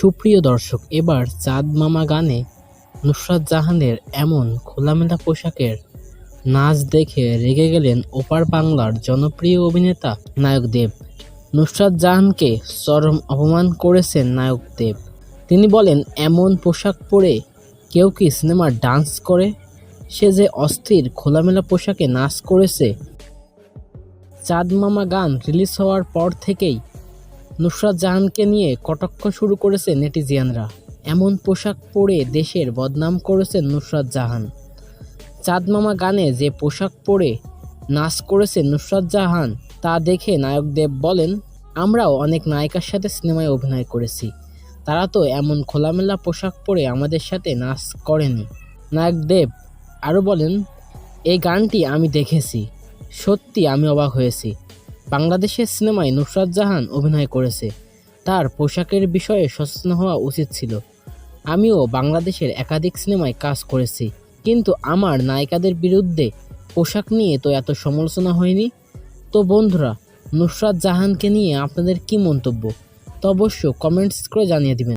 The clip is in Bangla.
সুপ্রিয় দর্শক, এবার চাঁদ মামা গানে নুসরাত জাহানের এমন খোলামেলা পোশাকের নাচ দেখে রেগে গেলেন ওপার বাংলার জনপ্রিয় অভিনেতা নায়ক দেব। নুসরাত জাহানকে চরম অপমান করেছেন নায়ক দেব। তিনি বলেন, এমন পোশাক পরে কেউ কি সিনেমার ডান্স করে? সে যে অস্থির খোলামেলা পোশাকে নাচ করেছে। চাঁদ মামা গান রিলিজ হওয়ার পর থেকেই নুসরাত জাহানকে নিয়ে কটাক্ষ শুরু করেছে নেটিজিয়ানরা। এমন পোশাক পরে দেশের বদনাম করেছেন নুসরাত জাহান। চাঁদ মামা গানে যে পোশাক পরে নাচ করেছে নুসরাত জাহান তা দেখে নায়ক দেব বলেন, আমরাও অনেক নায়িকার সাথে সিনেমায় অভিনয় করেছি, তারা তো এমন খোলামেলা পোশাক পরে আমাদের সাথে নাচ করেনি। নায়ক দেব আরও বলেন, এই গানটি আমি দেখেছি, সত্যি আমি অবাক হয়েছি। বাংলাদেশের সিনেমায় নুসরাত জাহান অভিনয় করেছে, তার পোশাকের বিষয়ে সচেতন হওয়া উচিত ছিল। আমিও বাংলাদেশের একাধিক সিনেমায় কাজ করেছি, কিন্তু আমার নায়িকাদের বিরুদ্ধে পোশাক নিয়ে তো এত সমালোচনা হয়নি। তো বন্ধুরা, নুসরাত জাহানকে নিয়ে আপনাদের কি মন্তব্য তা অবশ্য কমেন্টস করে জানিয়ে দিবেন।